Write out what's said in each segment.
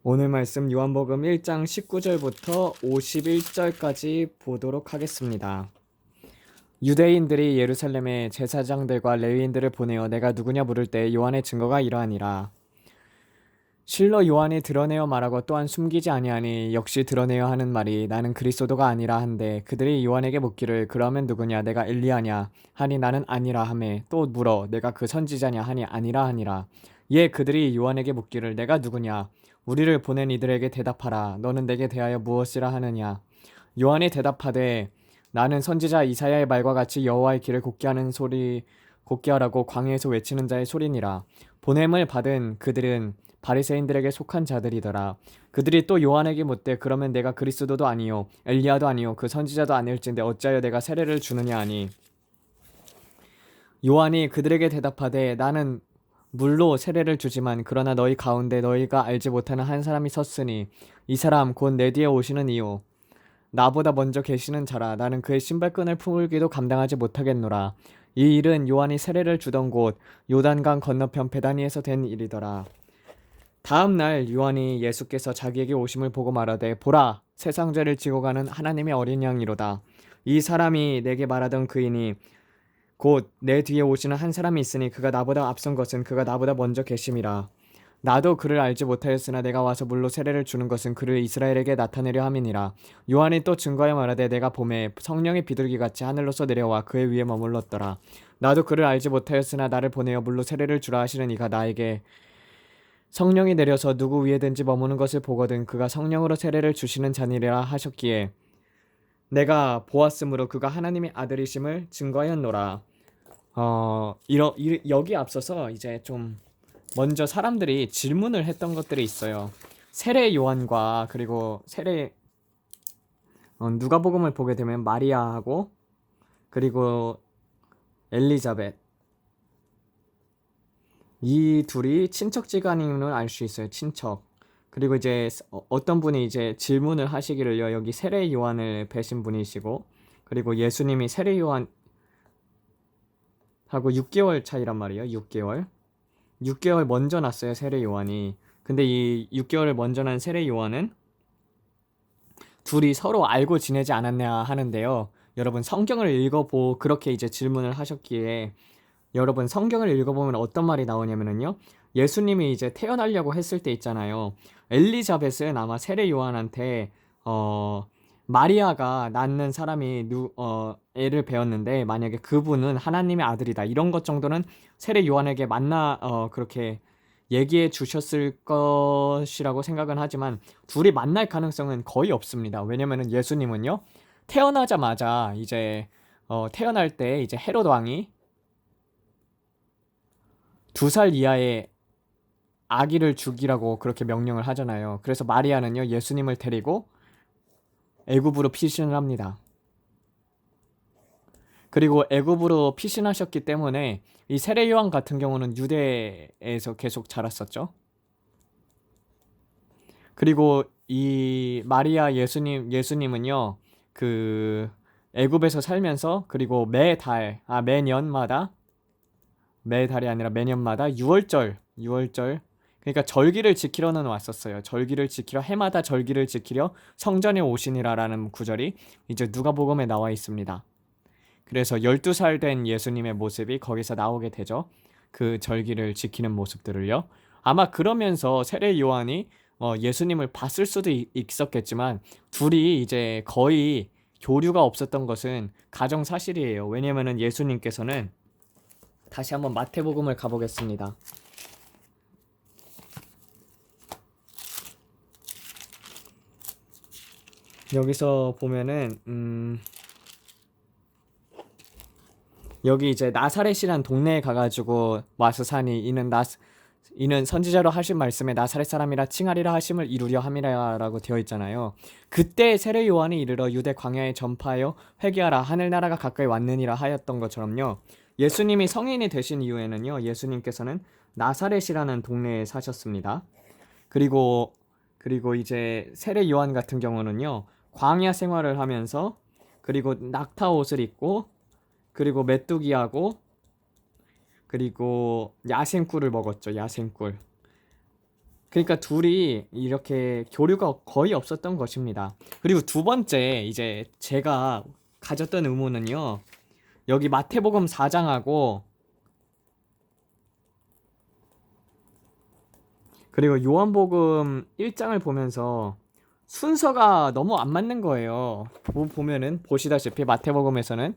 오늘 말씀 요한복음 1장 19절부터 51절까지 보도록 하겠습니다. 유대인들이 예루살렘에 제사장들과 레위인들을 보내어 내가 누구냐 물을 때 요한의 증거가 이러하니라. 실로 요한이 드러내어 말하고 또한 숨기지 아니하니 역시 드러내어 하는 말이 나는 그리스도가 아니라 한데 그들이 요한에게 묻기를 그러면 누구냐 내가 엘리야냐 하니 나는 아니라 하매 또 물어 내가 그 선지자냐 하니 아니라 하니라. 이에 그들이 요한에게 묻기를 내가 누구냐 우리를 보낸 이들에게 대답하라 너는 내게 대하여 무엇이라 하느냐. 요한이 대답하되 나는 선지자 이사야의 말과 같이 여호와의 길을 곧게 하는 소리 곧게 하라고 광야에서 외치는 자의 소리니라. 보냄을 받은 그들은 바리새인들에게 속한 자들이더라. 그들이 또 요한에게 묻되 그러면 내가 그리스도도 아니요 엘리야도 아니요 그 선지자도 아닐진데 어찌하여 내가 세례를 주느냐 하니 요한이 그들에게 대답하되 나는 물로 세례를 주지만 그러나 너희 가운데 너희가 알지 못하는 한 사람이 섰으니 이 사람 곧 내 뒤에 오시는 이요 나보다 먼저 계시는 자라. 나는 그의 신발끈을 풀기도 감당하지 못하겠노라. 이 일은 요한이 세례를 주던 곳 요단강 건너편 베다니에서 된 일이더라. 다음 날 요한이 예수께서 자기에게 오심을 보고 말하되 보라 세상 죄를 지고 가는 하나님의 어린 양이로다. 이 사람이 내게 말하던 그이니 곧 내 뒤에 오시는 한 사람이 있으니 그가 나보다 앞선 것은 그가 나보다 먼저 계심이라. 나도 그를 알지 못하였으나 내가 와서 물로 세례를 주는 것은 그를 이스라엘에게 나타내려 함이니라. 요한이 또 증거하여 말하되 내가 봄에 성령의 비둘기같이 하늘로서 내려와 그의 위에 머물렀더라. 나도 그를 알지 못하였으나 나를 보내어 물로 세례를 주라 하시는 이가 나에게 성령이 내려서 누구 위에든지 머무는 것을 보거든 그가 성령으로 세례를 주시는 자니라 하셨기에 내가 보았으므로 그가 하나님의 아들이심을 증거하였노라. 여기 앞서서 이제 좀 먼저 사람들이 질문을 했던 것들이 있어요. 세례 요한과 그리고 누가복음을 보게 되면 마리아하고 그리고 엘리자벳 이 둘이 친척지간임을 알 수 있어요. 친척. 그리고 이제 어떤 분이 이제 질문을 하시기를요. 여기 세례 요한을 뵈신 분이시고 그리고 예수님이 세례 요한하고 6개월 차이란 말이에요. 6개월 먼저 났어요. 세례 요한이. 근데 이 6개월을 먼저 난 세례 요한은 둘이 서로 알고 지내지 않았냐 하는데요. 여러분 성경을 그렇게 이제 질문을 하셨기에 여러분 성경을 읽어보면 어떤 말이 나오냐면요. 예수님이 이제 태어나려고 했을 때 있잖아요. 엘리자벳은 아마 세례 요한한테 마리아가 낳는 사람이 애를 배웠는데 만약에 그분은 하나님의 아들이다 이런 것 정도는 세례 요한에게 그렇게 얘기해 주셨을 것이라고 생각은 하지만 둘이 만날 가능성은 거의 없습니다. 왜냐면은 예수님은요 태어나자마자 이제 태어날 때 이제 헤롯 왕이 2살 이하의 아기를 죽이라고 그렇게 명령을 하잖아요. 그래서 마리아는요 예수님을 데리고 애굽으로 피신을 합니다. 그리고 애굽으로 피신하셨기 때문에 이 세례 요한 같은 경우는 유대에서 계속 자랐었죠. 그리고 이 마리아 예수님은요 그 애굽에서 살면서 그리고 매달이 아니라 매년마다 6월절 그러니까 절기를 지키러는 왔었어요. 절기를 지키러 해마다 절기를 지키려 성전에 오시니라라는 구절이 이제 누가복음에 나와 있습니다. 그래서 12살 된 예수님의 모습이 거기서 나오게 되죠. 그 절기를 지키는 모습들을요. 아마 그러면서 세례 요한이 예수님을 봤을 수도 있었겠지만 둘이 이제 거의 교류가 없었던 것은 가정사실이에요. 왜냐면은 예수님께서는 다시 한번 마태복음을 가보겠습니다. 여기서 보면은 여기 이제 나사렛이란 동네에 가가지고 와서 사니 이는 선지자로 하신 말씀에 나사렛 사람이라 칭하리라 하심을 이루려 함이라라고 되어 있잖아요. 그때 세례 요한이 이르러 유대 광야에 전파하여 회개하라 하늘나라가 가까이 왔느니라 하였던 것처럼요. 예수님이 성인이 되신 이후에는요. 예수님께서는 나사렛이라는 동네에 사셨습니다. 그리고 이제 세례 요한 같은 경우는요. 광야 생활을 하면서 그리고 낙타 옷을 입고 그리고 메뚜기하고 그리고 야생꿀을 먹었죠. 야생꿀. 그러니까 둘이 이렇게 교류가 거의 없었던 것입니다. 그리고 두 번째 이제 제가 가졌던 의문은요. 여기 마태복음 4장하고 그리고 요한복음 1장을 보면서 순서가 너무 안 맞는 거예요. 보면은 보시다시피 마태복음에서는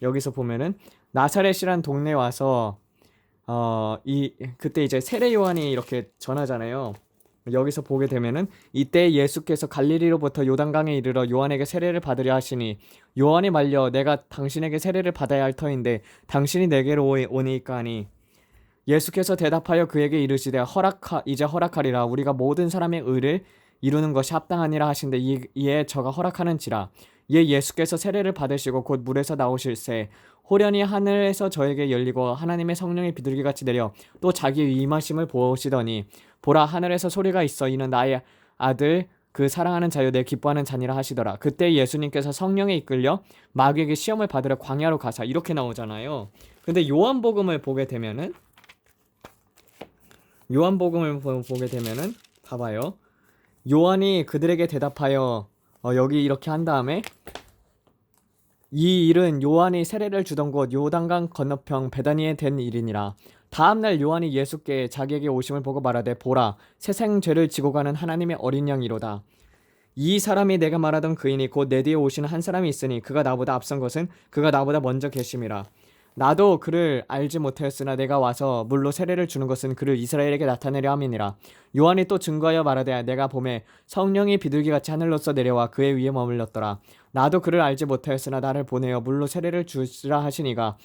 여기서 보면은 나사렛이란 동네에 와서 그때 이제 세례 요한이 이렇게 전하잖아요. 여기서 보게 되면은 이때 예수께서 갈릴리로부터 요단강에 이르러 요한에게 세례를 받으려 하시니 요한이 말려 내가 당신에게 세례를 받아야 할 터인데 당신이 내게로 오니까 하니 예수께서 대답하여 그에게 이르시되 이제 허락하리라 우리가 모든 사람의 의를 이루는 것이 합당하니라 하신데 이에 저가 허락하는지라. 이에 예수께서 세례를 받으시고 곧 물에서 나오실새 호련히 하늘에서 저에게 열리고 하나님의 성령이 비둘기같이 내려 또 자기 임하심을 보시더니 보라 하늘에서 소리가 있어 이는 나의 아들 그 사랑하는 자여 내 기뻐하는 자니라 하시더라. 그때 예수님께서 성령에 이끌려 마귀에게 시험을 받으러 광야로 가사 이렇게 나오잖아요. 근데 요한복음을 보게 되면은 봐봐요. 요한이 그들에게 대답하여 여기 이렇게 한 다음에 이 일은 요한이 세례를 주던 곳 요단강 건너편 베다니에 된 일이니라. 다음날 요한이 예수께 자기에게 오심을 보고 말하되 보라 세상 죄를 지고 가는 하나님의 어린 양이로다. 이 사람이 내가 말하던 그이니 곧 내 뒤에 오시는 한 사람이 있으니 그가 나보다 앞선 것은 그가 나보다 먼저 계심이라. 나도 그를 알지 못하였으나 내가 와서 물로 세례를 주는 것은 그를 이스라엘에게 나타내려 함이니라. 요한이 또 증거하여 말하되 내가 보매 성령이 비둘기같이 하늘로서 내려와 그의 위에 머물렀더라. 나도 그를 알지 못하였으나 나를 보내어 물로 세례를 주시라 하시니가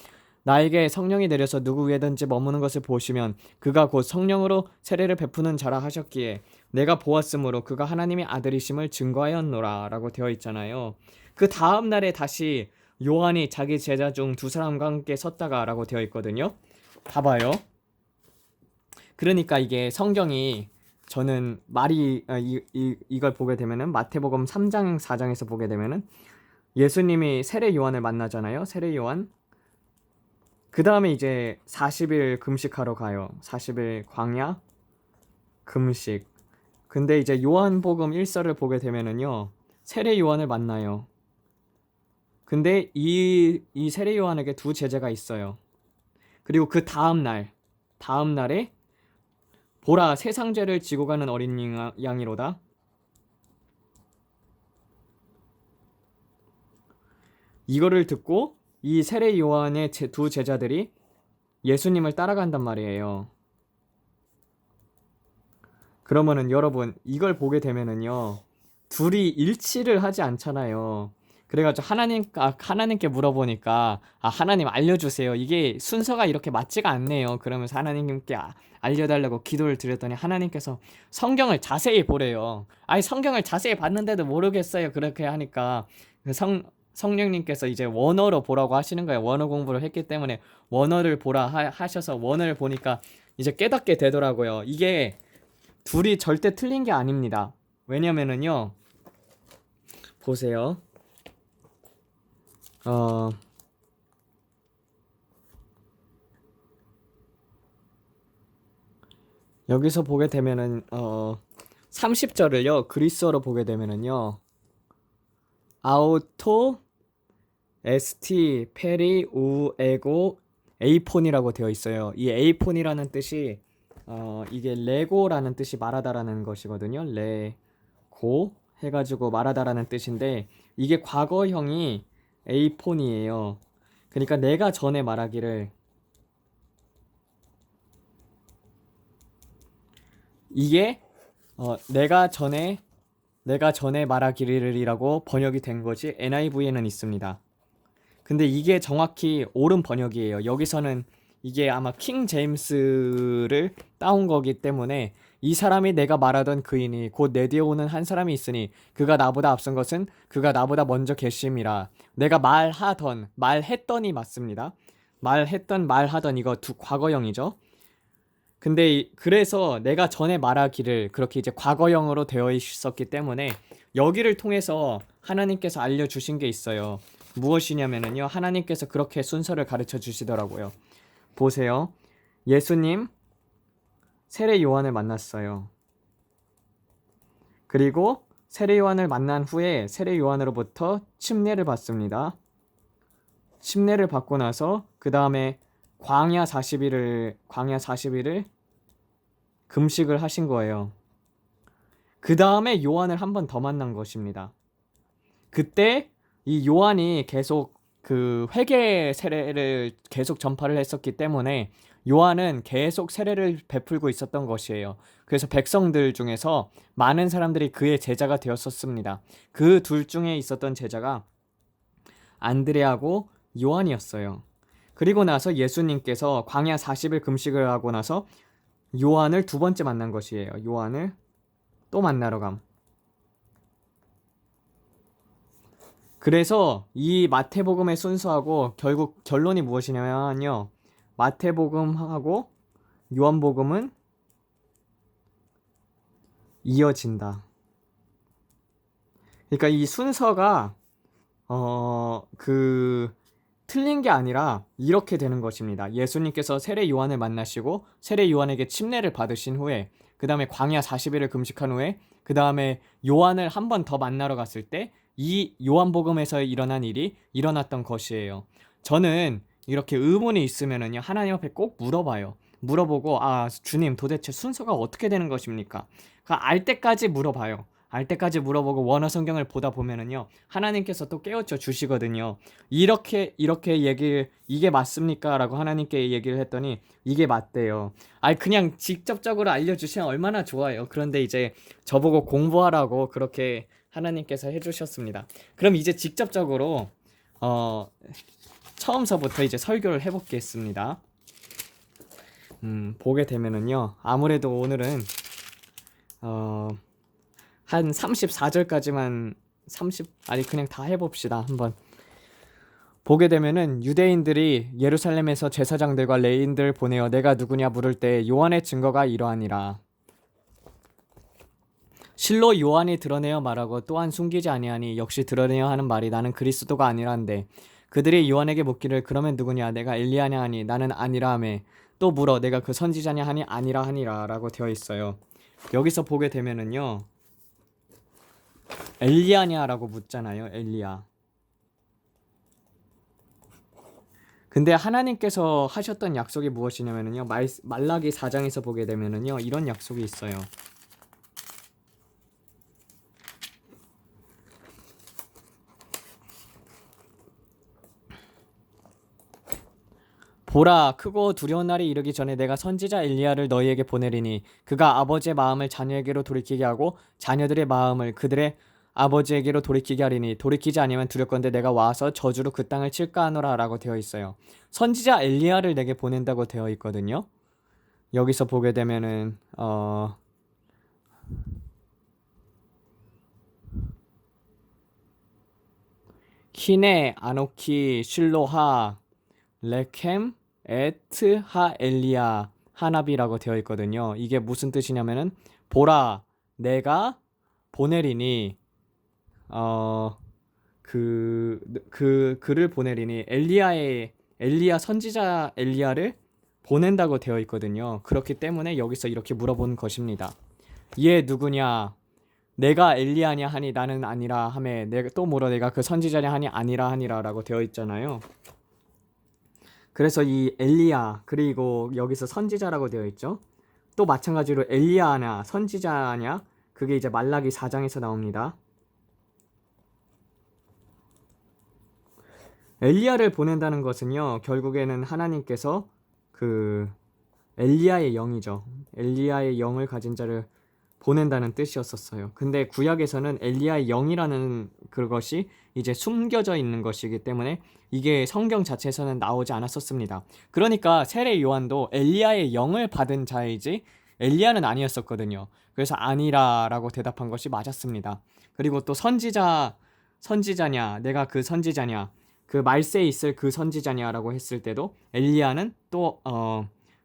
나에게 성령이 내려서 누구 위에든지 머무는 것을 보시면 그가 곧 성령으로 세례를 베푸는 자라 하셨기에 내가 보았으므로 그가 하나님의 아들이심을 증거하였노라 라고 되어 있잖아요. 그 다음 날에 다시 요한이 자기 제자 중 두 사람과 함께 섰다가 라고 되어 있거든요. 봐봐요. 그러니까 이게 성경이 저는 이걸 보게 되면은 마태복음 3장 4장에서 보게 되면은 예수님이 세례 요한을 만나잖아요. 세례 요한. 그 다음에 이제 40일 금식하러 가요. 40일 광야 금식. 근데 이제 요한복음 1서를 보게 되면은요. 세례 요한을 만나요. 근데 이 세례 요한에게 두 제자가 있어요. 그리고 그 다음날에 보라 세상 죄를 지고 가는 어린 양이로다. 이거를 듣고 이 세례 요한의 두 제자들이 예수님을 따라간단 말이에요. 그러면은 여러분 이걸 보게 되면은요. 둘이 일치를 하지 않잖아요. 그래가지고 하나님께 물어보니까 하나님 알려주세요. 이게 순서가 이렇게 맞지가 않네요. 그러면서 하나님께 알려달라고 기도를 드렸더니 하나님께서 성경을 자세히 보래요. 아니 성경을 자세히 봤는데도 모르겠어요. 그렇게 하니까 성령님께서 이제 원어로 보라고 하시는 거예요. 원어 공부를 했기 때문에 원어를 보라 하셔서 원어를 보니까 이제 깨닫게 되더라고요. 이게 둘이 절대 틀린 게 아닙니다. 왜냐면은요. 보세요. 여기서 보게 되면은 30절을요. 그리스어로 보게 되면은요. 아우토 에스티 페리 우 에고 에이폰이라고 되어 있어요. 이 에이폰이라는 뜻이 이게 레고라는 뜻이 말하다라는 것이거든요. 레고 해가지고 말하다라는 뜻인데 이게 과거형이 에이폰이에요. 그러니까 내가 전에 말하기를 이게 내가 전에 말하기를이라고 번역이 된 것이 NIV에는 있습니다. 근데 이게 정확히 옳은 번역이에요. 여기서는 이게 아마 킹 제임스를 따온 거기 때문에 이 사람이 내가 말하던 그이니 곧 내 뒤에 오는 한 사람이 있으니 그가 나보다 앞선 것은 그가 나보다 먼저 계심이라. 내가 말했더니 맞습니다. 말하던 이거 두 과거형이죠. 근데 그래서 내가 전에 말하기를 그렇게 이제 과거형으로 되어 있었기 때문에 여기를 통해서 하나님께서 알려주신 게 있어요. 무엇이냐면요. 하나님께서 그렇게 순서를 가르쳐 주시더라고요. 보세요. 예수님 세례 요한을 만났어요. 그리고 세례 요한을 만난 후에 세례 요한으로부터 침례를 받습니다. 침례를 받고 나서 그 다음에 광야 40일을 금식을 하신 거예요. 그 다음에 요한을 한 번 더 만난 것입니다. 그때 이 요한이 계속 그 회개 세례를 계속 전파를 했었기 때문에 요한은 계속 세례를 베풀고 있었던 것이에요. 그래서 백성들 중에서 많은 사람들이 그의 제자가 되었었습니다. 그 둘 중에 있었던 제자가 안드레하고 요한이었어요. 그리고 나서 예수님께서 광야 40일 금식을 하고 나서 요한을 두 번째 만난 것이에요. 요한을 또 만나러 감. 그래서 이 마태복음의 순서하고 결국 결론이 무엇이냐면요. 마태복음하고 요한복음은 이어진다. 그러니까 이 순서가 틀린 게 아니라 이렇게 되는 것입니다. 예수님께서 세례 요한을 만나시고 세례 요한에게 침례를 받으신 후에 그 다음에 광야 40일을 금식한 후에 그 다음에 요한을 한 번 더 만나러 갔을 때 이 요한복음에서 일어난 일이 일어났던 것이에요. 저는 이렇게 의문이 있으면은요 하나님 앞에 꼭 물어봐요. 물어보고 주님 도대체 순서가 어떻게 되는 것입니까? 그러니까 알 때까지 물어봐요. 알 때까지 물어보고 원어 성경을 보다 보면은요 하나님께서 또 깨우쳐 주시거든요. 이렇게 이게 맞습니까? 라고 하나님께 얘기를 했더니 이게 맞대요. 그냥 직접적으로 알려주시면 얼마나 좋아요. 그런데 이제 저보고 공부하라고 그렇게 하나님께서 해주셨습니다. 그럼 이제 직접적으로 처음서부터 이제 설교를 해보겠습니다. 보게 되면은요 아무래도 오늘은 한 34절까지만 그냥 다 해봅시다. 한번 보게 되면은 유대인들이 예루살렘에서 제사장들과 레인들 보내어 내가 누구냐 물을 때 요한의 증거가 이러하니라. 실로 요한이 드러내어 말하고 또한 숨기지 아니하니 역시 드러내어 하는 말이 나는 그리스도가 아니란데 그들이 요한에게 묻기를 그러면 누구냐 내가 엘리야냐 하니 나는 아니라 하매 또 물어 내가 그 선지자냐 하니 아니라 하니라 라고 되어 있어요. 여기서 보게 되면은요 엘리야냐라고 묻잖아요. 엘리야. 근데 하나님께서 하셨던 약속이 무엇이냐면요 말라기 4장에서 보게 되면은요 이런 약속이 있어요. 보라 크고 두려운 날이 이르기 전에 내가 선지자 엘리야를 너희에게 보내리니 그가 아버지의 마음을 자녀에게로 돌이키게 하고 자녀들의 마음을 그들의 아버지에게로 돌이키게 하리니 돌이키지 아니하면 두렵건대 내가 와서 저주로 그 땅을 칠까 하노라 라고 되어 있어요. 선지자 엘리야를 내게 보낸다고 되어 있거든요. 여기서 보게 되면은 히네 아노키 실로하 레켐 에트 하 엘리야 하나비라고 되어 있거든요. 이게 무슨 뜻이냐면은 보라 내가 보내리니 그를 보내리니 엘리야 선지자 엘리야를 보낸다고 되어 있거든요. 그렇기 때문에 여기서 이렇게 물어본 것입니다. 얘 누구냐? 내가 엘리야냐 하니 나는 아니라 하매 내가 또 물어 내가 그 선지자냐 하니 아니라 하니라 라고 되어 있잖아요. 그래서 이 엘리야 그리고 여기서 선지자라고 되어 있죠. 또 마찬가지로 엘리야냐 선지자냐 그게 이제 말라기 4장에서 나옵니다. 엘리야를 보낸다는 것은요 결국에는 하나님께서 그 엘리야의 영이죠. 엘리야의 영을 가진 자를 보낸다는 뜻이었었어요. 근데 구약에서는 엘리야의 영이라는 그것이 이제 숨겨져 있는 것이기 때문에 이게 성경 자체에서는 나오지 않았었습니다. 그러니까 세례 요한도 엘리야의 영을 받은 자이지 엘리야는 아니었었거든요. 그래서 아니라라고 대답한 것이 맞았습니다. 그리고 또 선지자냐 내가 그 선지자냐 그 말세에 있을 그 선지자냐라고 했을 때도 엘리야는 또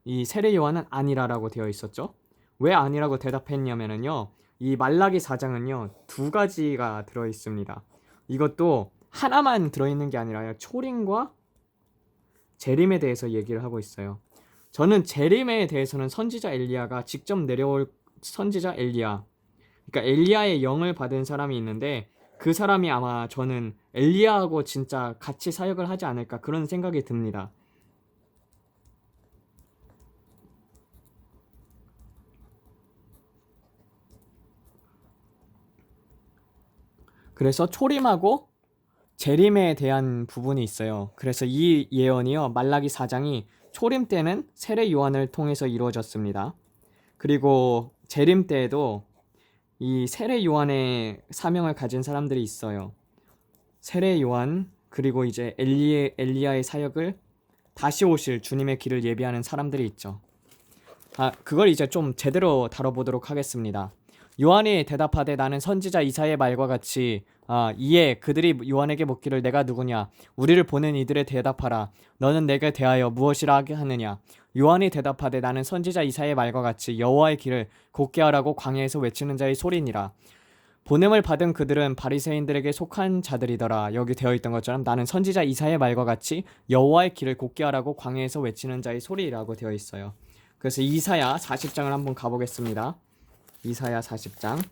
이 세례 요한은 아니라라고 되어 있었죠. 왜 아니라고 대답했냐면은요 이 말라기 4장은요 두 가지가 들어 있습니다. 이것도 하나만 들어있는 게 아니라요 초림과 재림에 대해서 얘기를 하고 있어요. 저는 재림에 대해서는 선지자 엘리야가 직접 내려올 선지자 엘리야, 그러니까 엘리야의 영을 받은 사람이 있는데 그 사람이 아마 저는 엘리야하고 진짜 같이 사역을 하지 않을까 그런 생각이 듭니다. 그래서 초림하고 재림에 대한 부분이 있어요. 그래서 이 예언이요, 말라기 4장이 초림 때는 세례 요한을 통해서 이루어졌습니다. 그리고 재림 때에도 이 세례 요한의 사명을 가진 사람들이 있어요. 세례 요한, 그리고 이제 엘리야의 사역을 다시 오실 주님의 길을 예비하는 사람들이 있죠. 그걸 이제 좀 제대로 다뤄보도록 하겠습니다. 요한이 대답하되 나는 선지자 이사야의 말과 같이 이에 그들이 요한에게 묻기를 내가 누구냐 우리를 보낸 이들에 대답하라 너는 내게 대하여 무엇이라 하게 하느냐 요한이 대답하되 나는 선지자 이사야의 말과 같이 여호와의 길을 곧게 하라고 광야에서 외치는 자의 소리니라. 보냄을 받은 그들은 바리새인들에게 속한 자들이더라. 여기 되어 있던 것처럼 나는 선지자 이사야의 말과 같이 여호와의 길을 곧게 하라고 광야에서 외치는 자의 소리라고 되어 있어요. 그래서 이사야 40장을 한번 가보겠습니다. 이사야 40장.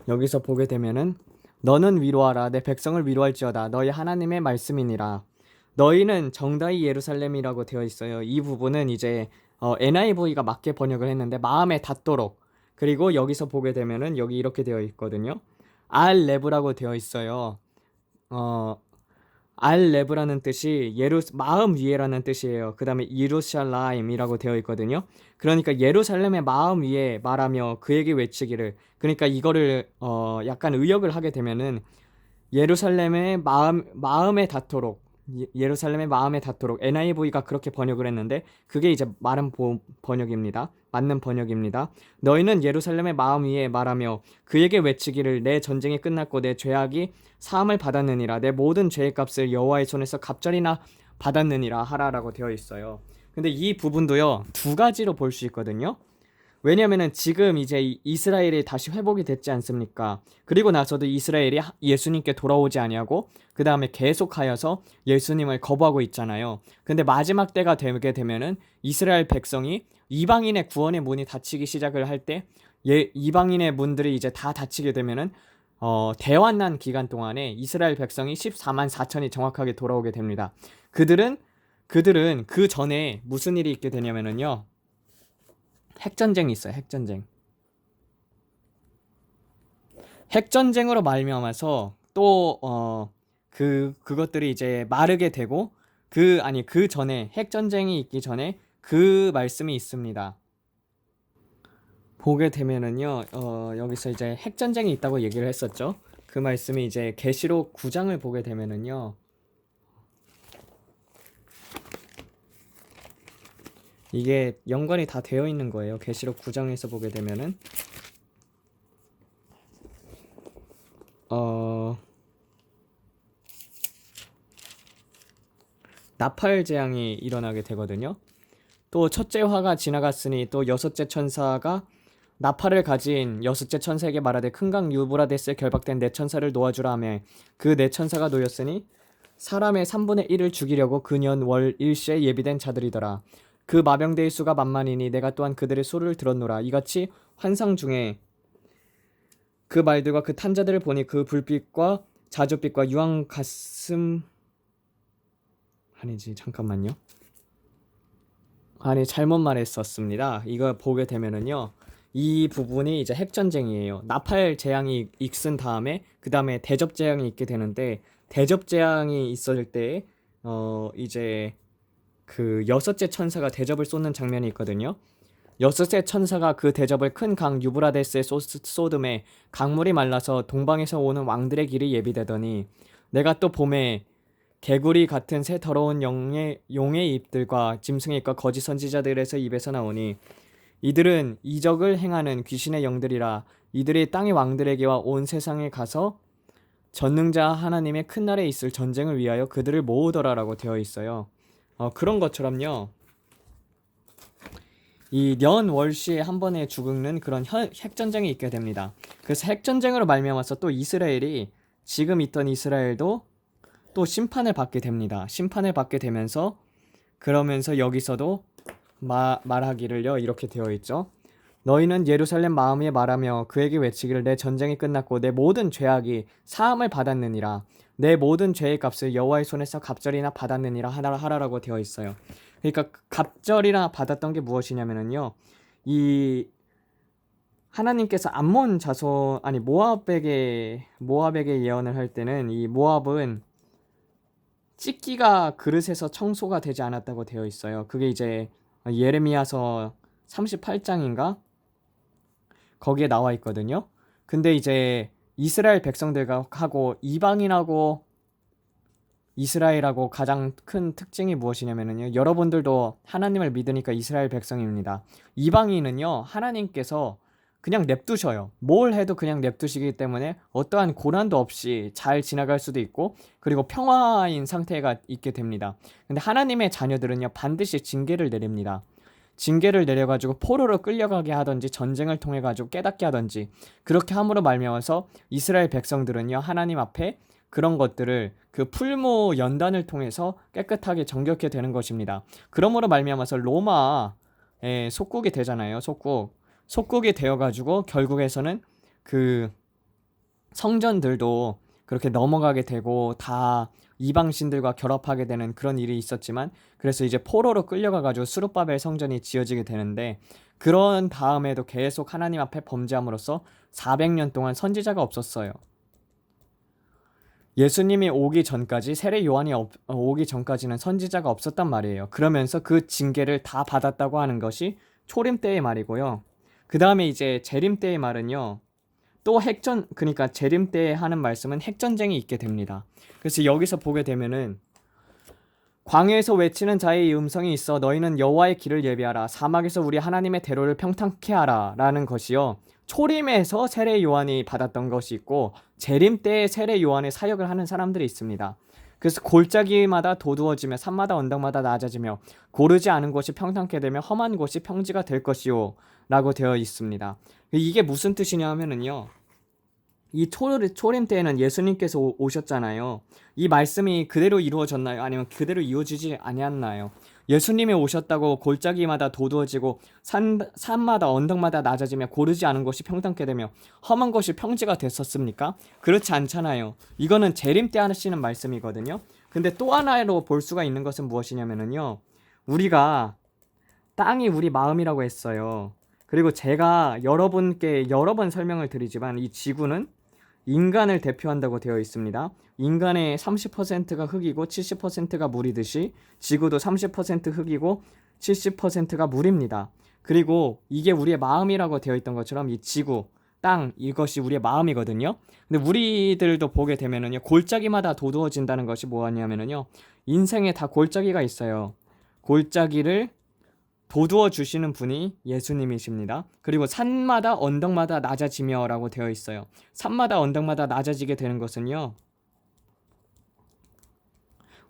여기서 보게 되면은 너는 위로하라 내 백성을 위로할지어다 너희 하나님의 말씀이니라. 너희는 정다이 예루살렘이라고 되어 있어요. 이 부분은 이제 NIV가 맞게 번역을 했는데 마음에 닿도록. 그리고 여기서 보게 되면은 여기 이렇게 되어 있거든요. 알레브라고 되어 있어요. 알레브라는 뜻이 마음 위에라는 뜻이에요. 그 다음에 예루살렘이라고 되어 있거든요. 그러니까 예루살렘의 마음 위에 말하며 그에게 외치기를. 그러니까 이거를 약간 의역을 하게 되면은 예루살렘의 마음에 닿도록, 예루살렘의 마음에 닿도록. NIV가 그렇게 번역을 했는데 그게 이제 번역입니다. 맞는 번역입니다. 너희는 예루살렘의 마음 위에 말하며 그에게 외치기를 내 전쟁이 끝났고 내 죄악이 사함을 받았느니라 내 모든 죄의 값을 여호와의 손에서 갑절이나 받았느니라 하라라고 되어 있어요. 근데 이 부분도요, 두 가지로 볼 수 있거든요. 왜냐면은 지금 이제 이스라엘이 다시 회복이 됐지 않습니까? 그리고 나서도 이스라엘이 예수님께 돌아오지 아니하고 그 다음에 계속하여서 예수님을 거부하고 있잖아요. 근데 마지막 때가 되게 되면은 이스라엘 백성이 이방인의 구원의 문이 닫히기 시작을 할 때 이방인의 문들이 이제 다 닫히게 되면은 대환난 기간 동안에 이스라엘 백성이 14만 4천이 정확하게 돌아오게 됩니다. 그들은 그 전에 무슨 일이 있게 되냐면은요. 핵전쟁이 있어요. 핵전쟁으로 말미암아서 또 그것들이 이제 마르게 되고 그 전에 핵전쟁이 있기 전에 그 말씀이 있습니다. 보게 되면은요. 여기서 이제 핵전쟁이 있다고 얘기를 했었죠. 그 말씀이 이제 계시록 9장을 보게 되면은요. 이게 연관이 다 되어 있는 거예요. 계시록 9장에서 보게 되면은 나팔 재앙이 일어나게 되거든요. 또 첫째 화가 지나갔으니 또 여섯째 천사가 나팔을 가진 여섯째 천사에게 말하되 큰 강 유브라데스에 결박된 네 천사를 놓아주라 하며 그 네 천사가 놓였으니 사람의 3분의 1을 죽이려고 그 년 월 일시에 예비된 자들이더라. 그 마병대의 수가 만만이니 내가 또한 그들의 수를 들었노라. 이같이 환상 중에 그 말들과 그 탄자들을 보니 그 불빛과 자줏빛과 유황 가슴 아니지 잠깐만요. 잘못 말했었습니다. 이거 보게 되면은요. 이 부분이 이제 핵전쟁이에요. 나팔 재앙이 있은 다음에 그 다음에 대접 재앙이 있게 되는데 대접 재앙이 있을 때 이제 그 여섯째 천사가 대접을 쏟는 장면이 있거든요. 여섯째 천사가 그 대접을 큰 강 유브라데스에 쏟음에 강물이 말라서 동방에서 오는 왕들의 길이 예비되더니 내가 또 봄에 개구리 같은 새 더러운 용의 입들과 짐승의 입과 거짓 선지자들에서 입에서 나오니 이들은 이적을 행하는 귀신의 영들이라. 이들이 땅의 왕들에게와 온 세상에 가서 전능자 하나님의 큰 날에 있을 전쟁을 위하여 그들을 모으더라라고 되어 있어요. 그런 것처럼요. 이 년 월시에 한 번에 죽는 그런 핵전쟁이 있게 됩니다. 그래서 핵전쟁으로 말미암아서 또 이스라엘이 지금 있던 이스라엘도 또 심판을 받게 됩니다. 심판을 받게 되면서 그러면서 여기서도 말하기를요 이렇게 되어 있죠. 너희는 예루살렘 마음에 말하며 그에게 외치기를 내 전쟁이 끝났고 내 모든 죄악이 사함을 받았느니라. 내 모든 죄의 값을 여호와의 손에서 갑절이나 받았느니라 하라라고 되어 있어요. 그러니까 갑절이나 받았던 게 무엇이냐면은요. 이 하나님께서 암몬 자손 아니 모압에게 예언을 할 때는 이 모압은 찢기가 그릇에서 청소가 되지 않았다고 되어 있어요. 그게 이제 예레미야서 38장인가? 거기에 나와 있거든요. 근데 이제 이스라엘 백성들과 하고 이방인하고 이스라엘하고 가장 큰 특징이 무엇이냐면요. 여러분들도 하나님을 믿으니까 이스라엘 백성입니다. 이방인은요. 하나님께서 그냥 냅두셔요. 뭘 해도 그냥 냅두시기 때문에 어떠한 고난도 없이 잘 지나갈 수도 있고 그리고 평화인 상태가 있게 됩니다. 근데 하나님의 자녀들은요. 반드시 징계를 내립니다. 징계를 내려가지고 포로로 끌려가게 하든지 전쟁을 통해 가지고 깨닫게 하든지 그렇게 함으로 말미암아서 이스라엘 백성들은요. 하나님 앞에 그런 것들을 그 풀무 연단을 통해서 깨끗하게 정결케 되는 것입니다. 그러므로 말미암아서 로마에 속국이 되잖아요. 속국이 되어가지고 결국에서는 그 성전들도 그렇게 넘어가게 되고 다 이방신들과 결합하게 되는 그런 일이 있었지만 그래서 이제 포로로 끌려가가지고 수룹바벨 성전이 지어지게 되는데 그런 다음에도 계속 하나님 앞에 범죄함으로써 400년 동안 선지자가 없었어요. 예수님이 오기 전까지 세례 요한이 오기 전까지는 선지자가 없었단 말이에요. 그러면서 그 징계를 다 받았다고 하는 것이 초림 때의 말이고요. 그 다음에 이제 재림 때의 말은요. 또 그러니까 재림 때 하는 말씀은 핵전쟁이 있게 됩니다. 그래서 여기서 보게 되면은 광야에서 외치는 자의 음성이 있어 너희는 여호와의 길을 예비하라. 사막에서 우리 하나님의 대로를 평탄케 하라 라는 것이요. 초림에서 세례 요한이 받았던 것이 있고 재림 때에 세례 요한의 사역을 하는 사람들이 있습니다. 그래서 골짜기마다 도두어지며 산마다 언덕마다 낮아지며 고르지 않은 곳이 평탄케 되며 험한 곳이 평지가 될 것이요 라고 되어 있습니다. 이게 무슨 뜻이냐 하면은요. 이 초림 때에는 예수님께서 오셨잖아요. 이 말씀이 그대로 이루어졌나요? 아니면 그대로 이루어지지 아니었나요? 예수님이 오셨다고 골짜기마다 도두어지고 산마다 언덕마다 낮아지며 고르지 않은 곳이 평탄케 되며 험한 곳이 평지가 됐었습니까? 그렇지 않잖아요. 이거는 재림 때 하시는 말씀이거든요. 근데 또 하나로 볼 수가 있는 것은 무엇이냐면요. 우리가 땅이 우리 마음이라고 했어요. 그리고 제가 여러분께 여러 번 설명을 드리지만 이 지구는 인간을 대표한다고 되어 있습니다. 인간의 30%가 흙이고 70%가 물이듯이 지구도 30% 흙이고 70%가 물입니다. 그리고 이게 우리의 마음이라고 되어 있던 것처럼 이 지구, 땅 이것이 우리의 마음이거든요. 근데 우리들도 보게 되면은요. 골짜기마다 도두어진다는 것이 뭐냐면은요. 인생에 다 골짜기가 있어요. 골짜기를 도두어 주시는 분이 예수님이십니다. 그리고 산마다 언덕마다 낮아지며 라고 되어 있어요. 산마다 언덕마다 낮아지게 되는 것은요.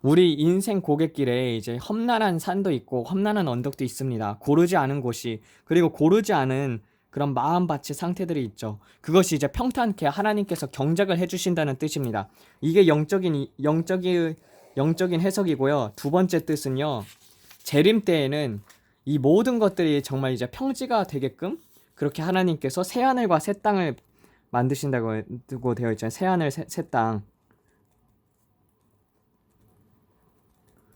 우리 인생 고갯길에 이제 험난한 산도 있고 험난한 언덕도 있습니다. 고르지 않은 곳이 그리고 고르지 않은 그런 마음밭의 상태들이 있죠. 그것이 이제 평탄케 하나님께서 경작을 해주신다는 뜻입니다. 이게 영적인 해석이고요. 두 번째 뜻은요. 재림 때에는 이 모든 것들이 정말 이제 평지가 되게끔 그렇게 하나님께서 새하늘과 새 땅을 만드신다고 되어 있잖아요. 새하늘 새 땅.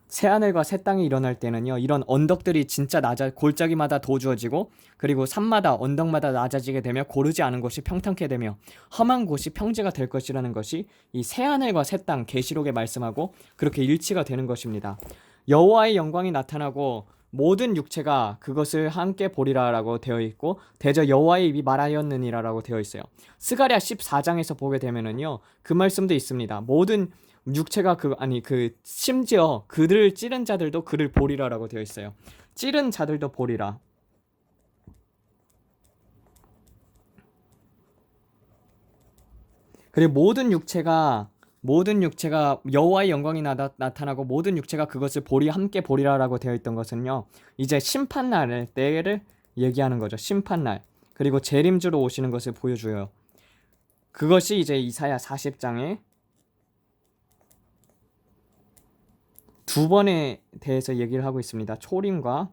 새하늘과 새 땅이 일어날 때는요. 이런 언덕들이 진짜 골짜기마다 도주어지고 그리고 산마다 언덕마다 낮아지게 되며 고르지 않은 곳이 평탄케 되며 험한 곳이 평지가 될 것이라는 것이 이 새하늘과 새 땅 계시록에 말씀하고 그렇게 일치가 되는 것입니다. 여호와의 영광이 나타나고 모든 육체가 그것을 함께 보리라라고 되어 있고 대저 여호와의 입이 말하였느니라라고 되어 있어요. 스가랴 14장에서 보게 되면은요. 그 말씀도 있습니다. 모든 육체가 심지어 그를 찌른 자들도 그를 보리라라고 되어 있어요. 찌른 자들도 보리라. 그리고 모든 육체가 여호와의 영광이 나타나고 모든 육체가 그것을 함께 보리라라고 되어 있던 것은요. 이제 심판날 때를 얘기하는 거죠. 심판날. 그리고 재림주로 오시는 것을 보여줘요. 그것이 이제 이사야 40장에 두 번에 대해서 얘기를 하고 있습니다. 초림과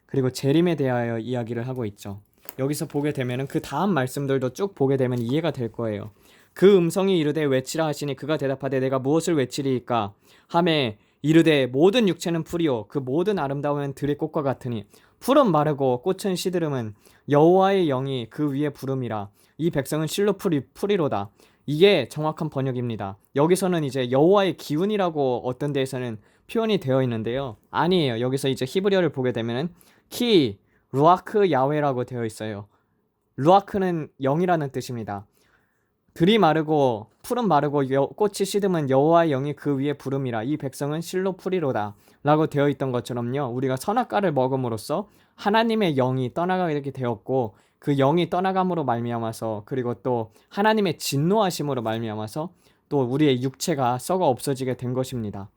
그리고 재림에 대하여 이야기를 하고 있죠. 여기서 보게 되면은 그 다음 말씀들도 쭉 보게 되면 이해가 될 거예요. 그 음성이 이르되 외치라 하시니 그가 대답하되 내가 무엇을 외치리이까 하매 이르되 모든 육체는 풀이요 그 모든 아름다움은 들의 꽃과 같으니 풀은 마르고 꽃은 시드름은 여호와의 영이 그 위에 부름이라 이 백성은 실로 풀이로다. 이게 정확한 번역입니다. 여기서는 이제 여호와의 기운이라고 어떤 데에서는 표현이 되어 있는데요. 아니에요. 여기서 이제 히브리어를 보게 되면은 키 루아크 야훼라고 되어 있어요. 루아크는 영이라는 뜻입니다. 들이 마르고 풀은 마르고 꽃이 시듬은 여호와의 영이 그 위에 부름이라 이 백성은 실로 풀이로다 라고 되어 있던 것처럼요. 우리가 선악과를 먹음으로써 하나님의 영이 떠나가게 되었고 그 영이 떠나감으로 말미암아서 그리고 또 하나님의 진노하심으로 말미암아서 또 우리의 육체가 썩어 없어지게 된 것입니다.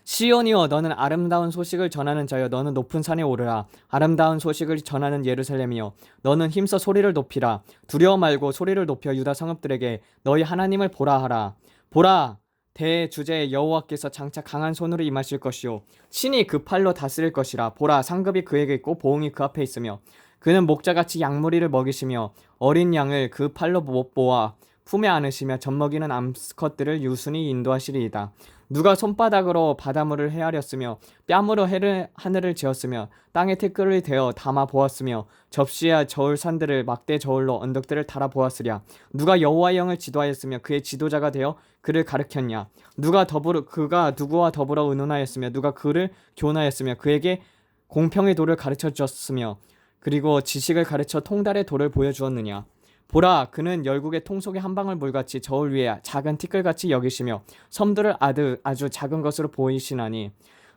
시온이여 너는 아름다운 소식을 전하는 자여 너는 높은 산에 오르라. 아름다운 소식을 전하는 예루살렘이여 너는 힘써 소리를 높이라. 두려워 말고 소리를 높여 유다 성읍들에게 너희 하나님을 보라 하라. 보라 대주제 여호와께서 장차 강한 손으로 임하실 것이요 신이 그 팔로 다스릴 것이라. 보라 상급이 그에게 있고 보응이 그 앞에 있으며 그는 목자같이 양무리를 먹이시며 어린 양을 그 팔로 못 보아 품에 안으시며 젖먹이는 암컷들을 유순히 인도하시리이다. 누가 손바닥으로 바닷물을 헤아렸으며 뺨으로 하늘을 지었으며 땅에 티끌을 대어 담아 보았으며 접시와 저울 산들을 막대 저울로 언덕들을 달아 보았으랴. 누가 여호와의 영을 지도하였으며 그의 지도자가 되어 그를 가르쳤냐. 그가 누구와 더불어 의논하였으며 누가 그를 교훈하였으며 그에게 공평의 도를 가르쳐 주었으며 그리고 지식을 가르쳐 통달의 도를 보여주었느냐. 보라 그는 열국의 통속의 한 방울 물같이 저울 위에 작은 티끌같이 여기시며 섬들을 아주 작은 것으로 보이시나니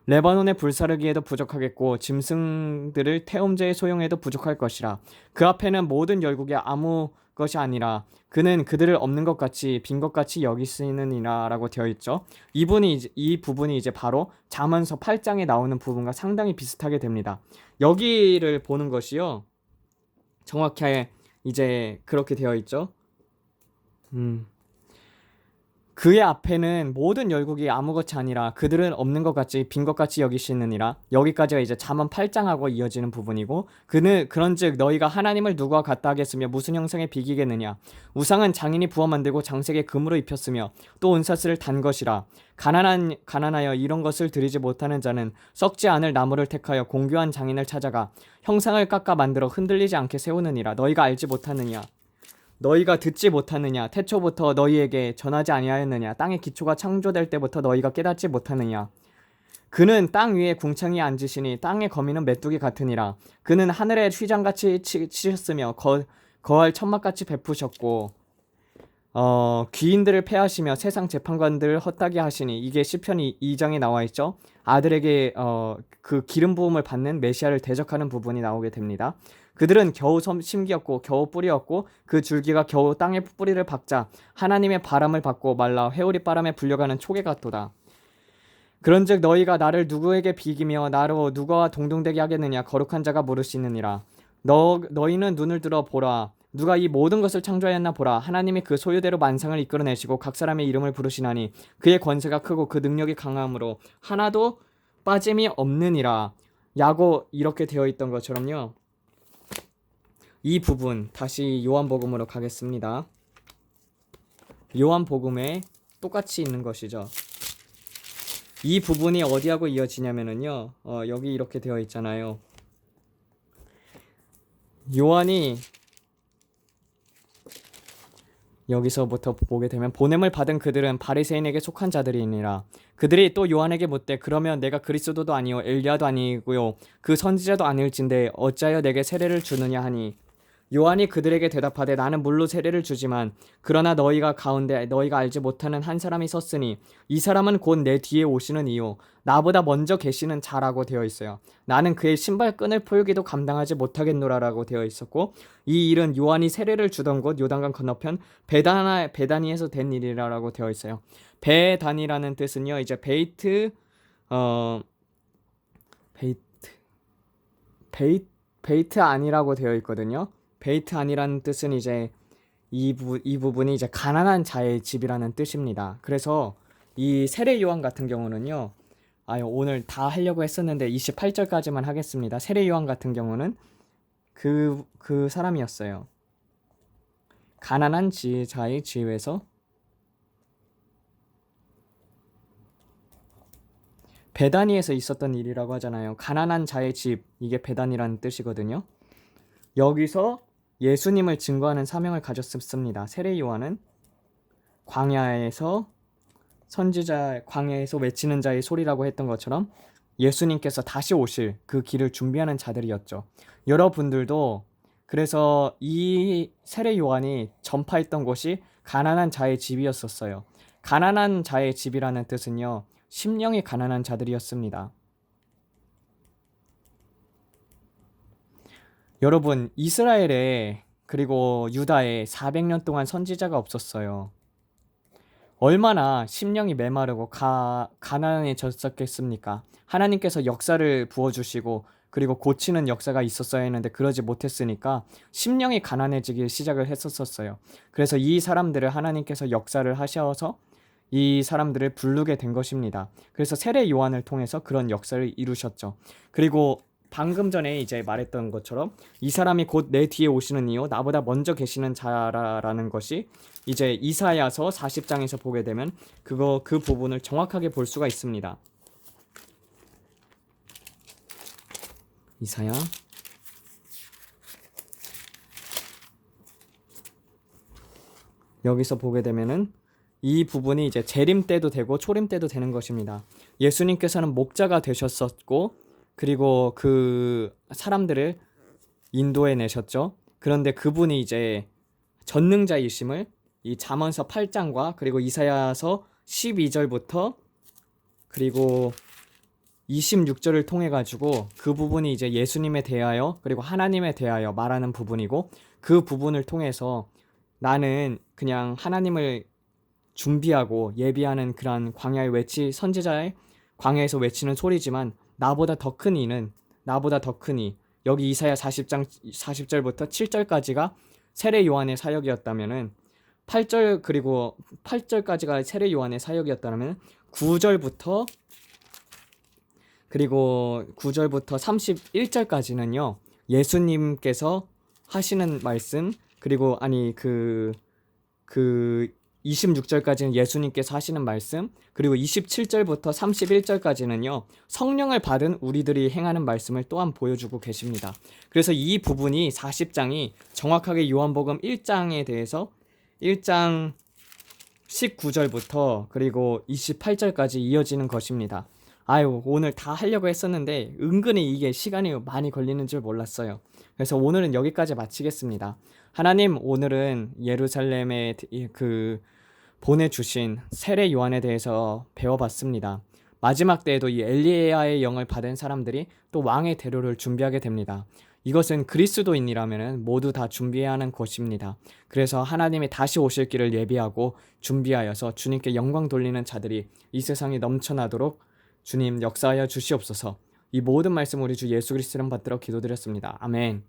레바논의 불사르기에도 부족하겠고 짐승들을 태움제의 소용에도 부족할 것이라. 그 앞에는 모든 열국이 아무 것이 아니라 그는 그들을 없는 것 같이 빈 것 같이 여기시느니라 라고 되어 있죠. 이 부분이 이제 바로 잠언서 8장에 나오는 부분과 상당히 비슷하게 됩니다. 여기를 보는 것이요 정확히 이제 그렇게 되어 있죠. 그의 앞에는 모든 열국이 아무것이 아니라 그들은 없는 것 같이 빈 것 같이 여기시느니라. 여기까지가 이제 잠언 8장하고 이어지는 부분이고 그는 그런즉 너희가 하나님을 누구와 같다 하겠으며 무슨 형상에 비기겠느냐. 우상은 장인이 부어 만들고 장색에 금으로 입혔으며 또 은사슬을 단 것이라. 가난하여 이런 것을 드리지 못하는 자는 썩지 않을 나무를 택하여 공교한 장인을 찾아가 형상을 깎아 만들어 흔들리지 않게 세우느니라. 너희가 알지 못하느냐. 너희가 듣지 못하느냐. 태초부터 너희에게 전하지 아니하였느냐. 땅의 기초가 창조될 때부터 너희가 깨닫지 못하느냐. 그는 땅 위에 궁창이 앉으시니 땅의 거미는 메뚜기 같으니라. 그는 하늘에 휘장같이 치셨으며 거할 천막같이 베푸셨고 귀인들을 패하시며 세상 재판관들을 헛되게 하시니. 이게 시편 2장에 나와 있죠. 아들에게 그 기름 부음을 받는 메시아를 대적하는 부분이 나오게 됩니다. 그들은 겨우 심기였고 겨우 뿌리였고 그 줄기가 겨우 땅에 뿌리를 박자 하나님의 바람을 받고 말라 회오리 바람에 불려가는 초계 같도다. 그런즉 너희가 나를 누구에게 비기며 나로 누구와 동등되게 하겠느냐. 거룩한 자가 물으시느니라. 너희는 눈을 들어 보라. 누가 이 모든 것을 창조하였나 보라. 하나님이 그 소유대로 만상을 이끌어내시고 각 사람의 이름을 부르시나니 그의 권세가 크고 그 능력이 강함으로 하나도 빠짐이 없느니라. 야고 이렇게 되어 있던 것처럼요. 이 부분 다시 요한복음으로 가겠습니다. 요한복음에 똑같이 있는 것이죠. 이 부분이 어디하고 이어지냐면은요. 여기 이렇게 되어 있잖아요. 요한이 여기서부터 보게 되면 보냄을 받은 그들은 바리새인에게 속한 자들이니라. 그들이 또 요한에게 묻되 그러면 내가 그리스도도 아니요 엘리야도 아니고요 그 선지자도 아닐진데 어찌하여 내게 세례를 주느냐 하니 요한이 그들에게 대답하되 나는 물로 세례를 주지만 그러나 너희가 가운데 너희가 알지 못하는 한 사람이 섰으니 이 사람은 곧 내 뒤에 오시는 이요 나보다 먼저 계시는 자라고 되어 있어요. 나는 그의 신발끈을 풀기도 감당하지 못하겠노라라고 되어 있었고 이 일은 요한이 세례를 주던 곳 요단강 건너편 베다니에서 된 일이라고 되어 있어요. 베다니라는 뜻은요 이제 베이트 아니라고 되어 있거든요. 베이트 아니라는 뜻은 이제 이 부분이 이제 가난한 자의 집이라는 뜻입니다. 그래서 이 세례 요한 같은 경우는요. 오늘 다 하려고 했었는데 28절까지만 하겠습니다. 세례 요한 같은 경우는 그 사람이었어요. 가난한 지혜자의 집에서 베다니에서 있었던 일이라고 하잖아요. 가난한 자의 집, 이게 베다니라는 뜻이거든요. 여기서 예수님을 증거하는 사명을 가졌습니다. 세례 요한은 광야에서 광야에서 외치는 자의 소리라고 했던 것처럼 예수님께서 다시 오실 그 길을 준비하는 자들이었죠. 여러분들도 그래서 이 세례 요한이 전파했던 곳이 가난한 자의 집이었었어요. 가난한 자의 집이라는 뜻은요, 심령이 가난한 자들이었습니다. 여러분, 이스라엘에 그리고 유다에 400년 동안 선지자가 없었어요. 얼마나 심령이 메마르고 가난해졌었겠습니까? 하나님께서 역사를 부어주시고 그리고 고치는 역사가 있었어야 했는데 그러지 못했으니까 심령이 가난해지기 시작을 했었어요. 그래서 이 사람들을 하나님께서 역사를 하셔서 이 사람들을 부르게 된 것입니다. 그래서 세례 요한을 통해서 그런 역사를 이루셨죠. 그리고 방금 전에 이제 말했던 것처럼 이 사람이 곧 내 뒤에 오시는 이요 나보다 먼저 계시는 자라라는 것이 이제 이사야서 40장에서 보게 되면 그 부분을 정확하게 볼 수가 있습니다. 이사야 여기서 보게 되면은 이 부분이 이제 재림 때도 되고 초림 때도 되는 것입니다. 예수님께서는 목자가 되셨었고 그리고 그 사람들을 인도해 내셨죠. 그런데 그분이 이제 전능자이심을 이 잠언서 8장과 그리고 이사야서 12절부터 그리고 26절을 통해 가지고 그 부분이 이제 예수님에 대하여 그리고 하나님에 대하여 말하는 부분이고 그 부분을 통해서 나는 그냥 하나님을 준비하고 예비하는 그런 선지자의 광야에서 외치는 소리지만 나보다 더 큰 이 여기 이사야 40장 40절부터 7절까지가 세례 요한의 사역이었다면은 8절 그리고 8절까지가 세례 요한의 사역이었다면 9절부터 그리고 9절부터 31절까지는요. 예수님께서 하시는 말씀 그리고 26절까지는 예수님께서 하시는 말씀 그리고 27절부터 31절까지는요. 성령을 받은 우리들이 행하는 말씀을 또한 보여주고 계십니다. 그래서 이 부분이 40장이 정확하게 요한복음 1장에 대해서 1장 19절부터 그리고 28절까지 이어지는 것입니다. 오늘 다 하려고 했었는데 은근히 이게 시간이 많이 걸리는 줄 몰랐어요. 그래서 오늘은 여기까지 마치겠습니다. 하나님, 오늘은 예루살렘에 보내주신 세례 요한에 대해서 배워봤습니다. 마지막 때에도 이 엘리야의 영을 받은 사람들이 또 왕의 대로를 준비하게 됩니다. 이것은 그리스도인이라면 모두 다 준비해야 하는 것입니다. 그래서 하나님이 다시 오실 길을 예비하고 준비하여서 주님께 영광 돌리는 자들이 이 세상에 넘쳐나도록 주님 역사하여 주시옵소서. 이 모든 말씀 우리 주 예수 그리스도를 받들어 기도드렸습니다. 아멘.